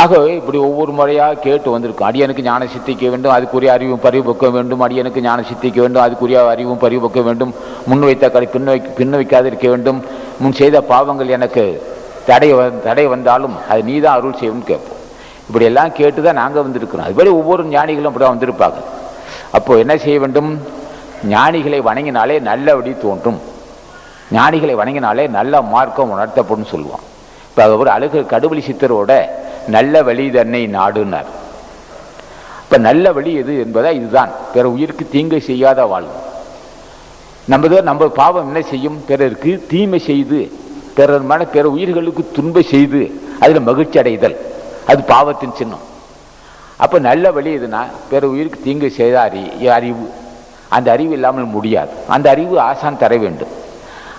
ஆகவே இப்படி ஒவ்வொரு முறையாக கேட்டு வந்திருக்கும். அடியனுக்கு ஞான சித்திக்க வேண்டும், அதுக்குரிய அறிவும் பரிபக்க வேண்டும். அடியனுக்கு ஞான சித்திக்க வேண்டும், அதுக்குரிய அறிவும் பரிபக்க வேண்டும். முன் வைத்த கடை பின்ன வைக்காதிருக்க வேண்டும். முன் செய்த பாவங்கள் எனக்கு தடை வந்தாலும் அது நீ தான் அருள் செய்யணும்னு கேட்போம். இப்படி எல்லாம் கேட்டு தான் நாங்கள் வந்திருக்கிறோம். அதுபடி ஒவ்வொரு ஞானிகளும் அப்படி தான் வந்திருப்பாங்க. அப்போ என்ன செய்ய வேண்டும்? ஞானிகளை வணங்கினாலே நல்ல வழி தோன்றும், ஞானிகளை வணங்கினாலே நல்ல மார்க்கம் உணர்த்தப்படும் சொல்லுவான். இப்போ அவர் அழகு கடுவழி சித்தரோட நல்ல வழி தன்னை நாடுனார். இப்போ நல்ல வழி எது என்பதா இதுதான். பிற உயிருக்கு தீங்கை செய்யாத வாழ்வு. நம்ம பாவம் என்ன செய்யும்? பிறருக்கு தீமை செய்து பிற உயிர்களுக்கு துன்பை செய்து அதில் மகிழ்ச்சி அடைதல், அது பாவத்தின் சின்னம். அப்போ நல்ல வழி எதுனா பிற உயிருக்கு தீங்கு செய்த அறிவு. அந்த அறிவு இல்லாமல் முடியாது. அந்த அறிவு ஆசான் தர வேண்டும்.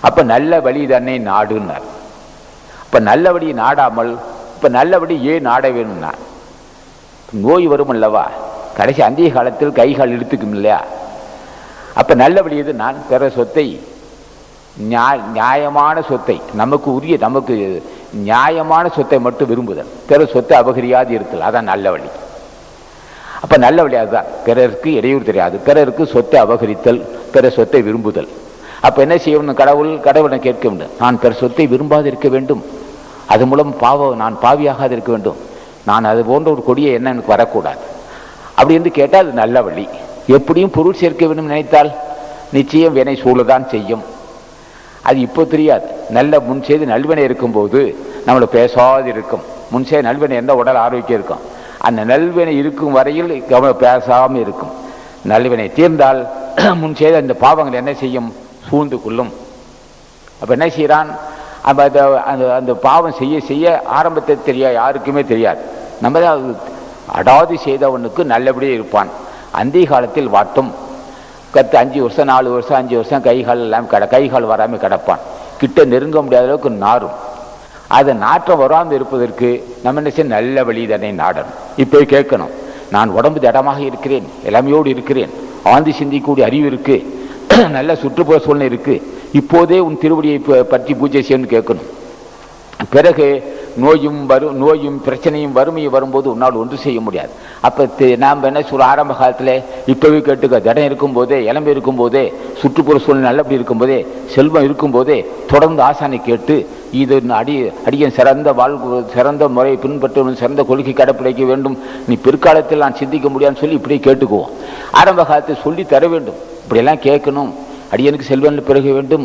அப்போ நல்ல வழி தன்னை நாடுன்னார். இப்போ நல்ல வழி நாடாமல் இப்போ நல்ல வழி ஏன் நாட வேணும்னா, நோய் வரும் அல்லவா, கடைசி அந்திய காலத்தில் கைகால் இழுத்துக்கும் இல்லையா? அப்போ நல்ல வழி எது? நான் பிற சொத்தை, நியாயமான சொத்தை, நமக்கு நியாயமான சொத்தை மட்டும் விரும்புதல், பிற சொத்தை அபகரியாது இருத்தல், அதான் நல்ல வழி. அப்போ நல்ல வழி அதுதான். பிறருக்கு இடையூறு தெரியாது, பிறருக்கு சொத்தை அபகரித்தல், பிற சொத்தை விரும்புதல். அப்போ என்ன செய்யணும்? கடவுளை கேட்க வேண்டும். நான் பிற சொத்தை விரும்பாது இருக்க வேண்டும், அது மூலம் நான் பாவியாகாது இருக்க வேண்டும், நான் அது போன்ற ஒரு கொடியை என்ன எனக்கு வரக்கூடாது அப்படி என்று கேட்டால் அது நல்ல வழி. எப்படியும் பொருள் சேர்க்க வேண்டும் நினைத்தால் நிச்சயம் வினை சூழதான் செய்யும். அது இப்போ தெரியாது. நல்ல முன் செய்து நல்வினை இருக்கும்போது நம்மளை பேசாது இருக்கும். முன் செய்த நல்வினை இருந்தால் உடல் ஆரோக்கியம் இருக்கும். அந்த நல்வினை இருக்கும் வரையில் கவனம் பேசாமல் இருக்கும். நல்வினை தீர்ந்தால் முன் செய்த இந்த பாவங்கள் என்ன செய்யும்? சூழ்ந்து கொள்ளும். அப்போ என்ன செய்கிறான்? அந்த பாவம் செய்ய செய்ய ஆரம்பத்தை யாருக்குமே தெரியாது. நம்ம அடாது செய்தவனுக்கு நல்லபடியே இருப்பான். அந்திய காலத்தில் வாட்டும் 5 வருஷம் 4 வருஷம் 5 வருஷம் கைகால் எல்லாம் கைகால் வராமல் கிடப்பான். கிட்ட நெருங்க முடியாத அளவுக்கு நாரும். அதை நாற்றம் வராமல் இருப்பதற்கு நம்ம என்ன செய்ய? நல்ல வழி தன்னை நாடணும். இப்போ கேட்கணும், நான் உடம்பு திடமாக இருக்கிறேன், இளமையோடு இருக்கிறேன், ஆழ்ந்து சிந்திக்கூடிய அறிவு இருக்கு, நல்ல சுற்றுப்புற சூழ்நிலை இருக்கு, இப்போதே உன் திருவடியை பற்றி பூஜை செய்யணும்னு கேட்கணும். பிறகு நோயும் பிரச்சனையும் வறுமையும் வரும்போது உன்னால் ஒன்று செய்ய முடியாது. அப்போ நாம் என்ன சொல்ல? ஆரம்ப காலத்தில் இப்போவே கேட்டுக்க, திடம் இருக்கும்போதே, இளமை இருக்கும்போதே, சுற்றுப்புற சூழ்நிலை நல்லபடி இருக்கும்போதே, செல்வம் இருக்கும்போதே தொடர்ந்து ஆசானை கேட்டு இது அடியன் சிறந்த முறையை பின்பற்ற, சிறந்த கொள்கை கடைப்பிடிக்க வேண்டும், நீ பிற்காலத்தில் நான் சிந்திக்க முடியாதுன்னு சொல்லி இப்படியே கேட்டுக்குவோம். ஆரம்ப காலத்தை சொல்லி தர வேண்டும். இப்படியெல்லாம் கேட்கணும். அடியனுக்கு செல்வம் பெருக வேண்டும்,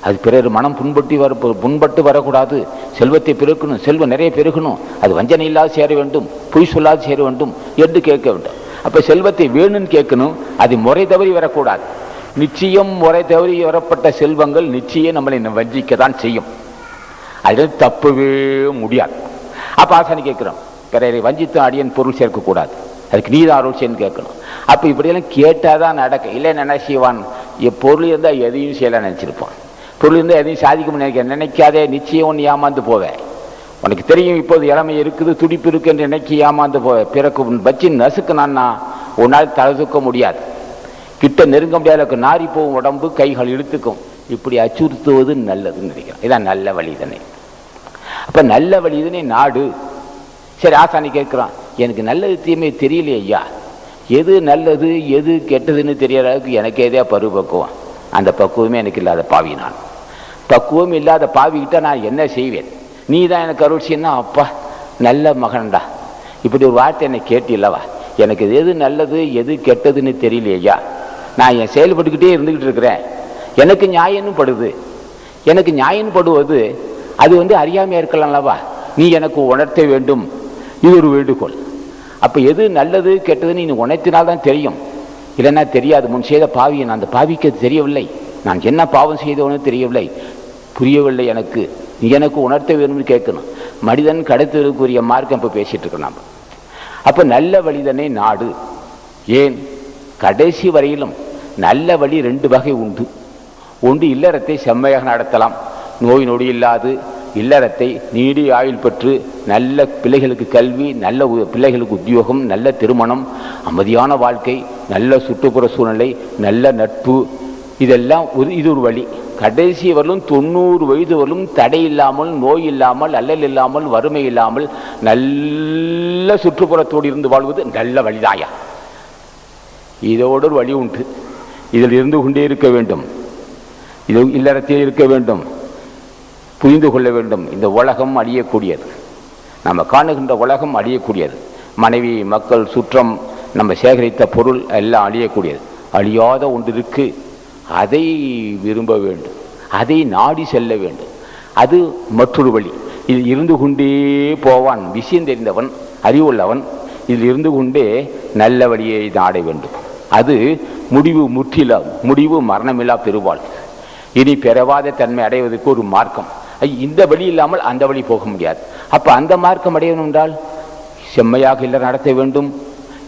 அது பிறர் மனம் புண்பட்டு வரக்கூடாது, செல்வத்தை பெருக்கணும், செல்வம் நிறைய பெருகணும், அது வஞ்சனை இல்லாது சேர வேண்டும், பொய் சொல்லாது சேர வேண்டும் என்று கேட்க வேண்டும். அப்போ செல்வத்தை வேணும்னு கேட்கணும், அது முறை தவறி வரக்கூடாது. நிச்சயம் முறை தவறி வரப்பட்ட செல்வங்கள் நிச்சயம் நம்மளை வஞ்சிக்கத்தான் செய்யும். அதில் தப்பவே முடியாது. அப்போ ஆசானி கேட்குறோம், பிறரை வஞ்சித்து அடியன் பொருள் சேர்க்கக்கூடாது, அதுக்கு நீதான் அருள் செய்யன்னு கேட்கணும். அப்போ இப்படியெல்லாம் கேட்டால் தான் நடக்க. இல்லை என்ன செய்வான்? பொருள் இருந்தால் எதையும் செய்யலாம் நினச்சிருப்பான். பொருள் இருந்தால் எதையும் சாதிக்க நினைக்காதே, நிச்சயம் ஒன்று ஏமாந்து போவேன். உனக்கு தெரியும் இப்போது இளமை இருக்குது, துடிப்பு இருக்கு என்று நினைக்கி ஏமாந்து போவேன். பிறகு வச்சு நசுக்குனான்னா உன்னால் தலை தூக்க முடியாது, கிட்ட நெருங்க முடியாத நாரி போகும் உடம்பு, கைகள் இழுத்துக்கும். இப்படி அச்சுறுத்துவது நல்லதுன்னு நினைக்கிறேன். இதான் நல்ல வழிதனை. அப்போ நல்ல வழிதனை நாடு. சரி, ஆசானி கேட்குறான், எனக்கு நல்லது தீமை தெரியலையே ஐயா, எது நல்லது எது கெட்டதுன்னு தெரியற அளவுக்கு எனக்கு எதே பருவப்பக்குவம். அந்த பக்குவமே எனக்கு இல்லாத பாவி. நான் பக்குவம் இல்லாத பாவிக்கிட்ட நான் என்ன செய்வேன்? நீ தான் எனக்கு அருள் செய்யணும். அப்பா நல்ல மகன்டா, இப்படி ஒரு வார்த்தை என்னை கேட்டில்லவா? எனக்கு எது நல்லது எது கெட்டதுன்னு தெரியலையா? நான் என் செயல்பட்டுக்கிட்டே இருந்துக்கிட்டு இருக்கிறேன். எனக்கு நியாயம்னு படுது. எனக்கு நியாயம் படுவது அது அறியாமையாக இருக்கலாம்லவா? நீ எனக்கு உணர்த்த வேண்டும். இது ஒரு வேண்டுகோள். அப்போ எது நல்லது கெட்டதுன்னு நீ உணர்த்தினால்தான் தெரியும், இல்லைன்னா தெரியாது. முன் செய்த பாவியை அந்த பாவிக்கு தெரியவில்லை, நான் என்ன பாவம் செய்தவனு தெரியவில்லை, புரியவில்லை எனக்கு, நீ எனக்கு உணர்த்த வேணும்னு கேட்கணும். மனிதன் கடத்துவதற்குரிய மார்க்கம் இப்போ பேசிட்டு இருக்கோம் நாம். அப்போ நல்ல வழிதனை நாடு. ஏன்? கடைசி வரையிலும் நல்ல வழி 2 வகை உண்டு. ஒன்று இல்லறத்தை செம்மையாக நடத்தலாம், நோய் நொடி இல்லாது இல்லறத்தை நீடி ஆயுள் பெற்று நல்ல பிள்ளைகளுக்கு கல்வி, நல்ல பிள்ளைகளுக்கு உத்தியோகம், நல்ல திருமணம், அமைதியான வாழ்க்கை, நல்ல சுற்றுப்புற சூழ்நிலை, நல்ல நட்பு, இதெல்லாம் இது ஒரு வழி. கடைசி வரலும் 90 வயது வரலும் தடை இல்லாமல், நோய் இல்லாமல், அல்லல் இல்லாமல், வறுமை இல்லாமல் நல்ல சுற்றுப்புறத்தோடு இருந்து வாழ்வது நல்ல வழிதாயா. இதோடு ஒரு வழி உண்டு. இதில் இருந்து கொண்டே இருக்க வேண்டும். இது இல்லறத்தில் இருக்க வேண்டும். புரிந்து கொள்ள வேண்டும். இந்த உலகம் அழியக்கூடியது. நம்ம காணுகின்ற உலகம் அழியக்கூடியது. மனைவி, மக்கள், சுற்றம், நம்ம சேகரித்த பொருள் எல்லாம் அழியக்கூடியது. அழியாத ஒன்று இருக்கு. அதை விரும்ப வேண்டும். அதை நாடி செல்ல வேண்டும். அது மற்றொரு வழி. இது இருந்து கொண்டே போவான். விஷயம் தெரிந்தவன், அறிவுள்ளவன் இதில் இருந்து கொண்டே நல்ல வழியை நாட வேண்டும். அது முடிவு முற்றிலும், முடிவு மரணமில்லா பெறுவாள். இனி பெறவாத தன்மை அடைவதற்கு ஒரு மார்க்கம். இந்த வழி இல்லாமல் அந்த வழி போக முடியாது. அப்ப அந்த மார்க்கம் அடையணும் என்றால் செம்மையாக இல்லை நடத்த வேண்டும்,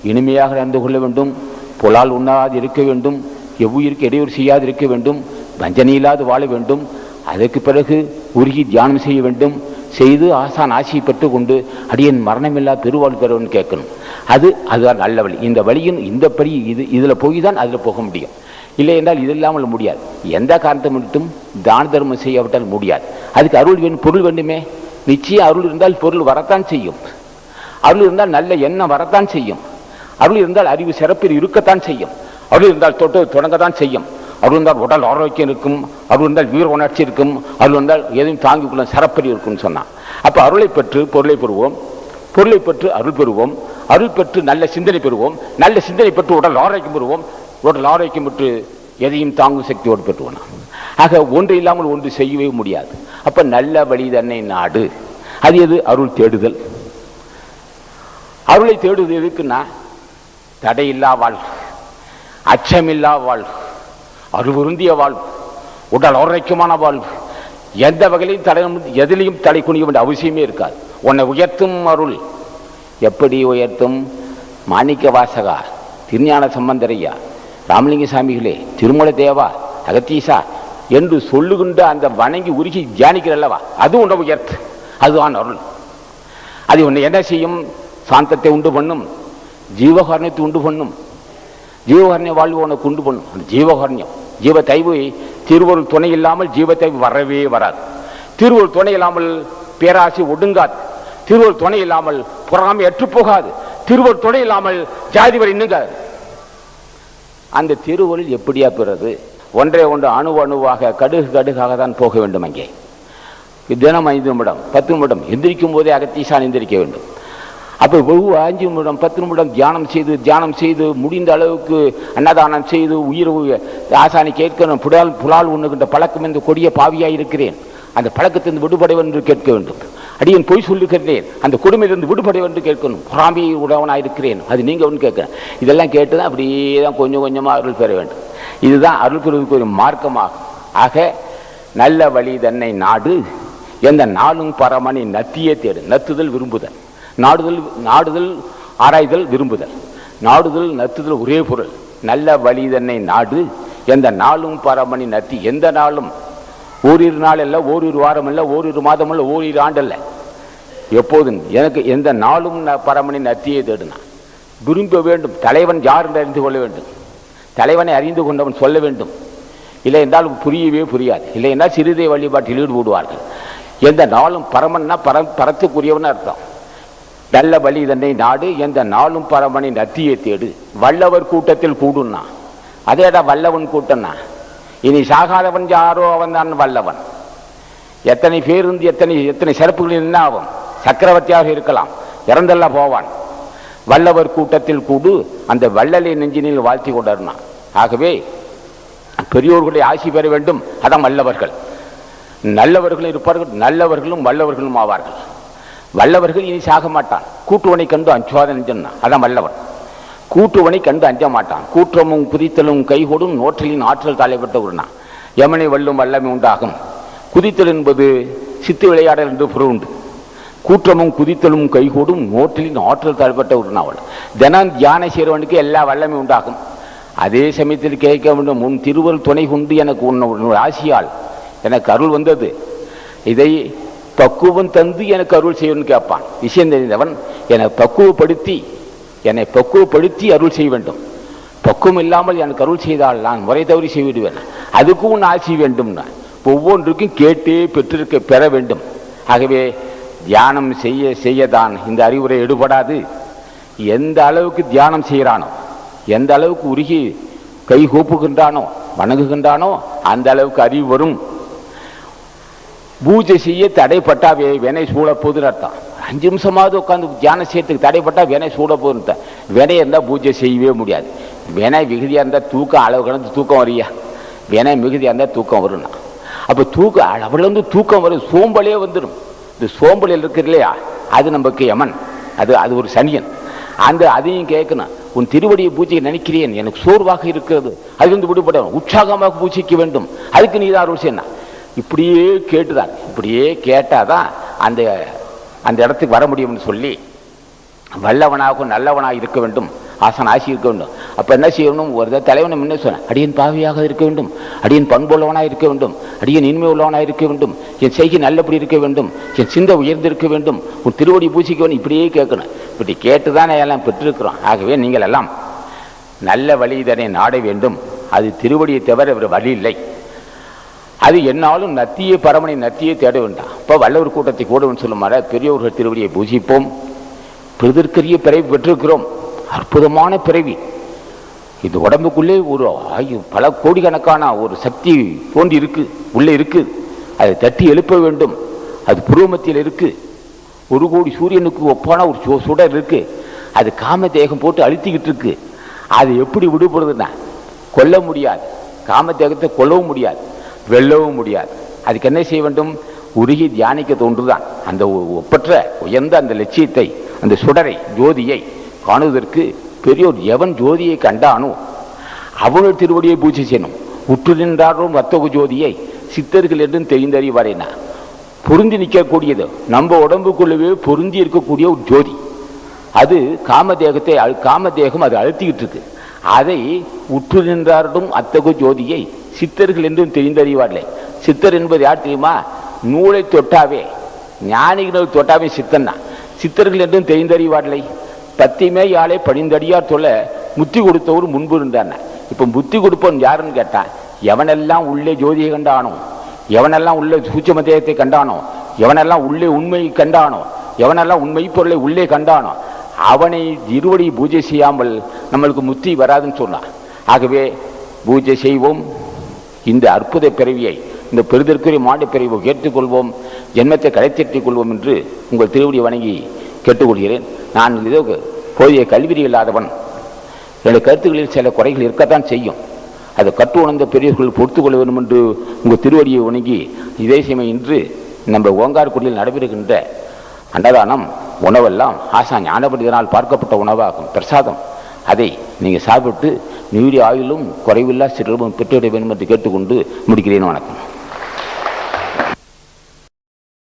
இனிமையாக நடந்து கொள்ள வேண்டும், புலால் உண்ணாது இருக்க வேண்டும், எவ்வுயிருக்கு இடையூறு செய்யாது இருக்க வேண்டும், வஞ்சனை இல்லாது வாழ வேண்டும். அதற்கு பிறகு உருகி தியானம் செய்ய வேண்டும். செய்து ஆசான் ஆசியை பெற்று கொண்டு அடியன் மரணமில்லா பெருவாழ் பெறவன் கேட்கணும். அதுதான் நல்ல வழி. இந்த வழியின் இந்த படி இதில் போய் தான் அதில் போக முடியும். இல்லை என்றால் இது இல்லாமல் முடியாது. எந்த காரணத்தை மட்டும் தான தர்மம் செய்யாவிட்டால் முடியாது. அதுக்கு அருள் வேண்டும், பொருள் வேண்டுமே. நிச்சயம் அருள் இருந்தால் பொருள் வரத்தான் செய்யும். அருள் இருந்தால் நல்ல எண்ணம் வரத்தான் செய்யும். அருள் இருந்தால் அறிவு சிறப்பில் இருக்கத்தான் செய்யும். அருள் இருந்தால் தொடங்கத்தான் செய்யும். அருள் இருந்தால் உடல் ஆரோக்கியம் இருக்கும். அருள் இருந்தால் வீர உணர்ச்சி இருக்கும். அருள் இருந்தால் எதையும் தாங்கிக் கொள்ள சிறப்பறி இருக்கும்னு சொன்னான். அப்போ அருளை பெற்று பொருளை பெறுவோம், பொருளை பெற்று அருள் பெறுவோம், அருள் பெற்று நல்ல சிந்தனை பெறுவோம், நல்ல சிந்தனை பெற்று உடல் ஆரோக்கியம் பெறுவோம், உடல் ஆரோக்கியம் பெற்று எதையும் தாங்கும் சக்தியோடு பெற்றுவோம். ஆக ஒன்று இல்லாமல் ஒன்று செய்யவே முடியாது. அப்ப நல்ல வழி தன்னை நாடு. அது எது? அருள் தேடுதல். அருளை தேடுவது எதுக்குன்னா தடையில்லா வாழ்வு, அச்சமில்லா வாழ்வு, அருள்பொருந்திய வாழ்வு, உடல் ஆரோக்கியமான வாழ்வு. எந்த வகையிலையும் தடை, எதிலையும் தடை குனிய வேண்டிய அவசியமே இருக்காது. உன்னை உயர்த்தும் அருள். எப்படி உயர்த்தும்? மாணிக்க வாசகா, திருஞான சம்பந்தரையா, ராமலிங்க சாமிகளே, திருமலை தேவா, அகத்தீசா என்று சொல்லுகின்ற அந்த வணங்கி உருகி தியானிக்கிறல்லவா, அது உன்னை உயர்த்து. அதுதான் அருள். அது உன்னை என்ன செய்யும்? சாந்தத்தை உண்டு பண்ணும், ஜீவகாரண்யத்தை உண்டு பண்ணும். ஜீவகாரண்ய வாழ்வு உனக்கு உண்டு பண்ணும். அந்த ஜீவகாரண்யம், ஜீவ தைவு, திருவருள் துணை இல்லாமல் ஜீவத்தைவு வரவே வராது. திருவருள் துணை இல்லாமல் பேராசி ஒடுங்காது. திருவருள் துணை இல்லாமல் பொறாமை ஏற்றுப்போகாது. திருவருள் துணை இல்லாமல் ஜாதி வரை இன்னுங்காது. அந்த திருவருள் எப்படியா பெறுறது? ஒன்றே ஒன்று அணு அணுவாக கடுகு கடுகாக தான் போக வேண்டும். அங்கே தினம் 5 நிமிடம் 10 நிமிடம் எந்திரிக்கும் போதே அகத்தீசான் எந்திரிக்க வேண்டும். அப்போ 5 நிமிடம் 10 நிமிடம் தியானம் செய்து முடிந்த அளவுக்கு அன்னதானம் செய்து உயிர் ஆசானி கேட்கணும். புலால் உண்ணுகின்ற பழக்கம் இந்த கொடிய பாவியாக இருக்கிறேன், அந்த பழக்கத்திலிருந்து விடுபட என்று கேட்க வேண்டும். அடியன் பொய் சொல்லுகிறேன், அந்த கொடுமையிலிருந்து விடுபட என்று கேட்கணும். பொறாமை உடவனாக இருக்கிறேன், அது நீங்க ஒன்று கேட்கணும். இதெல்லாம் கேட்டுதான் அப்படியே தான் கொஞ்சம் கொஞ்சமாக அருள் பெற வேண்டும். இதுதான் அருள் பெறுவதற்கு ஒரு மார்க்கமாகும். ஆக நல்ல வழி தன்னை நாடு, எந்த நாளும் பரமனை நத்தியே தேடு. நத்துதல் விரும்புதல், நாடுதல் ஆராய்தல் விரும்புதல், நாடுதல் நத்துதல் ஒரே பொருள். நல்ல வழி தன்னை நாடு, எந்த நாளும் பரமனை நத்தி. எந்த நாளும் ஓரிரு நாள் அல்ல, ஓரிரு வாரம் அல்ல, ஓரிரு மாதம் அல்ல, ஓரிரு ஆண்டு அல்ல, எப்போதும் எனக்கு எந்த நாளும் பரமனை நத்தியை தேடுனா. விரும்ப வேண்டும். தலைவன் யார் என்று அறிந்து கொள்ள வேண்டும். தலைவனை அறிந்து கொண்டவன் சொல்ல வேண்டும். இல்லை என்றால் புரியவே புரியாது. இல்லை என்றால் சிறுதை வழிபாட்டில் ஈடுபடுவார்கள். எந்த நாளும் பரமன்னா பரத்துக்குரியவன் அர்த்தம். நல்ல வழி தன்னை நாடு, எந்த நாளும் பரமனை நத்தியை தேடு. வல்லவர் கூட்டத்தில் கூடுன்னா, அதேடா வல்லவன் கூட்டம்னா. இனி சாகாதவன் யாரோ அவன் தான் வல்லவன். எத்தனை பேர் இருந்து எத்தனை சிறப்புகள் என்ன ஆகும்? சக்கரவர்த்தியாக இருக்கலாம், இறந்தெல்லாம் போவான். வல்லவர் கூட்டத்தில் கூடு, அந்த வள்ளலை நெஞ்சினில் வாழ்த்தி கொண்டாருனா. ஆகவே பெரியோர்களை ஆசி பெற வேண்டும். அதான் வல்லவர்கள். நல்லவர்களும் இருப்பார்கள், நல்லவர்களும் வல்லவர்களும் ஆவார்கள். வல்லவர்கள் இனி சாக மாட்டான். கூட்டுவனை கண்டு அஞ்சுவாத நெஞ்சன்னா, அதான் வல்லவன். கூட்டுவனை கண்டு அஞ்ச மாட்டான். கூற்றமும் குதித்தலும் கைகொடும் நோற்றலின் ஆற்றல் தலைப்பட்ட உருனா. யமனை வல்லும் வல்லமை உண்டாகும். குதித்தல் என்பது சித்து விளையாடல் என்று பொருள் உண்டு. கூற்றமும் குதித்தலும் கைகூடும் நோற்றலின் ஆற்றல் தலைப்பட்ட உருனாவல். தினம் தியானம் செய்கிறவனுக்கு எல்லா வல்லமை உண்டாகும். அதே சமயத்தில் கேட்க வேண்டும், உன் திருவருள் துணை கொண்டு எனக்கு உன் ஆசியால் எனக்கு அருள் வந்தது, இதை பக்குவம் தந்து எனக்கு அருள் செய்யணும்னு கேட்பான். விஷயம் தெரிந்தவன் என்னை பக்குவப்படுத்தி அருள் செய்ய வேண்டும். பக்குவம் இல்லாமல் எனக்கு அருள் செய்தால் நான் முறை தவறி செய்விடுவேன். அதுக்கும் உன் ஆசி வேண்டும். ஒவ்வொன்றுக்கும் கேட்டே பெற வேண்டும். ஆகவே தியானம் செய்ய செய்யதான் இந்த அறிவுரை எடுபடாது. எந்த அளவுக்கு தியானம் செய்கிறானோ, எந்த அளவுக்கு உருகி கை கூப்புகின்றானோ, வணங்குகின்றானோ, அந்த அளவுக்கு அறிவு வரும். பூஜை செய்ய தடைப்பட்டா வினை சூழப்போகுதுன்னு அர்த்தம். 5 நிமிஷமாவது உட்காந்து தியானம் செய்யறதுக்கு தடைப்பட்டா வினை சூழப்போகுது. வினை இருந்தால் பூஜை செய்யவே முடியாது. வினை மிகுதியாக இருந்தால் தூக்கம் அளவு கடந்து தூக்கம் வரியா? வினை மிகுதியாக இருந்தால் தூக்கம் வரும்னா அப்போ தூக்கம் அவள் தூக்கம் வரும், சோம்பலே வந்துடும். இந்த சோம்பலில் இருக்கிற இல்லையா, அது நமக்கு யமன், அது ஒரு சனியன். அதையும் கேட்கணும். உன் திருவடியை பூஜையை நினைக்கிறேன், எனக்கு சோர்வாக இருக்கிறது, அது விடுபட உற்சாகமாக பூஜைக்க வேண்டும், அதுக்கு நீ தான் அருள் செய்யணும். இப்படியே கேட்டுதான், இப்படியே கேட்டாதான் அந்த இடத்துக்கு வர முடியும்னு சொல்லி வல்லவனாகவும் நல்லவனாக இருக்க வேண்டும், ஆசன் ஆசி இருக்க வேண்டும். அப்போ என்ன செய்யணும்? ஒரு தலைவனை முன்னே சொன்னேன், அடியன் பாவியாக இருக்க வேண்டும், அடியன் பண்புள்ளவனாக இருக்க வேண்டும், அடியன் இனிமை உள்ளவனாக இருக்க வேண்டும், என் செய்கை நல்லபடி இருக்க வேண்டும், என் சிந்தை உயர்ந்திருக்க வேண்டும், உன் திருவடி பூசிக்க வேண்டும். இப்படியே கேட்கணும். இப்படி கேட்டுதான் எல்லாம் பெற்றிருக்கிறோம். ஆகவே நீங்கள் எல்லாம் நல்ல வழி இதனை நாட வேண்டும். அது திருவடியை தவிர ஒரு வழி இல்லை. அது என்னாலும் நத்திய பரமனை நத்தியை தேட வேண்டாம். இப்போ வல்லவர் கூட்டத்தை கூடவன் சொல்லுமாற பெரியவர்கள் திருவடியை பூஜிப்போம். பெருதற்கரிய பிறவி பெற்றிருக்கிறோம். அற்புதமான பிறவி. இது உடம்புக்குள்ளே ஒரு பல கோடிக்கணக்கான ஒரு சக்தி தோன்றி இருக்கு, உள்ளே இருக்கு. அதை தட்டி எழுப்ப வேண்டும். அது புருவமத்தியில் இருக்கு. 1 கோடி சூரியனுக்கு ஒப்பான ஒரு சுடர் இருக்கு. அது காம தேகம் போட்டு அழுத்திக்கிட்டு இருக்கு. அது எப்படி விடுபடுறதுன்னா, கொல்ல முடியாது. காம தேகத்தை கொல்லவும் முடியாது, வெல்லவும் முடியாது. அதுக்கு என்ன செய்ய வேண்டும்? உருகி தியானிக்க தோன்றுதான். அந்த ஒப்பற்ற உயர்ந்த அந்த லட்சியத்தை, அந்த சுடரை, ஜோதியை காணுவதற்கு பெரியோர் எவன் ஜோதியை கண்டானோ அவனோட திருவடியை பூஜை செய்யணும். உற்று நின்றாரும் வர்த்தக ஜோதியை சித்தர்கள் என்றும் தெரிந்தறிவாரேனா. பொருந்தி நிற்கக்கூடியது, நம்ம உடம்புக்குள்ளவே பொருந்தி இருக்கக்கூடிய ஒரு ஜோதி. அது காமதேகத்தை, காமதேகம் அது அழுத்திக்கிட்டு இருக்கு. அதை உற்று நின்றாரும் அத்தகு ஜோதியை சித்தர்கள் என்றும் தெரிந்தறிவார்களே. சித்தர் என்பது யார் தெரியுமா? நூலை தொட்டாவே, ஞானிகள் தொட்டாவே சித்தன் தான். சித்தர்கள் என்றும் தெரிந்தறிவார்களே. பத்திமே யாழை பணிந்தடியார் சொல்ல முத்தி கொடுத்தவர் முன்பு இருந்தார். இப்போ முத்தி கொடுப்பவன் யாருன்னு கேட்டான், எவனெல்லாம் உள்ளே ஜோதியை கண்டானோ, எவனெல்லாம் உள்ளே சூட்சும தேகத்தை கண்டானோ, எவனெல்லாம் உள்ளே உண்மையை கண்டானோ, எவனெல்லாம் உண்மை பொருளை உள்ளே கண்டானோ, அவனை இருவடி பூஜை செய்யாமல் நம்மளுக்கு முத்தி வராதுன்னு சொன்னான். ஆகவே பூஜை செய்வோம். இந்த அற்புத பிறவியை, இந்த பெருதற்குரிய மாண்டு பிறவியை ஏற்றுக்கொள்வோம். ஜென்மத்தை கடைத்தேற்றிக் கொள்வோம் என்று உங்கள் திருவடியை வணங்கி கேட்டுக்கொள்கிறேன். நான் இதோ போதிய கல்வி இல்லாதவன். என்னுடைய கருத்துக்களில் சில குறைகள் இருக்கத்தான் செய்யும். அதை கற்று உணர்ந்த பெரியவர்கள் பொறுத்துக் கொள்ள வேண்டும் என்று உங்கள் திருவடியை வணங்கி, இதே சமயம் இன்று நம்ம ஓங்கார்குடியில் நடைபெறுகின்ற அன்னதானம் உணவெல்லாம் ஆசா ஞானபண்டிதனால் பார்க்கப்பட்ட உணவாகும், பிரசாதம். அதை நீங்கள் சாப்பிட்டு நீடிய ஆயுளும் குறைவில்லா சிறுவம் பெற்றுவிட வேண்டும் என்று கேட்டுக்கொண்டு முடிக்கிறேன். வணக்கம்.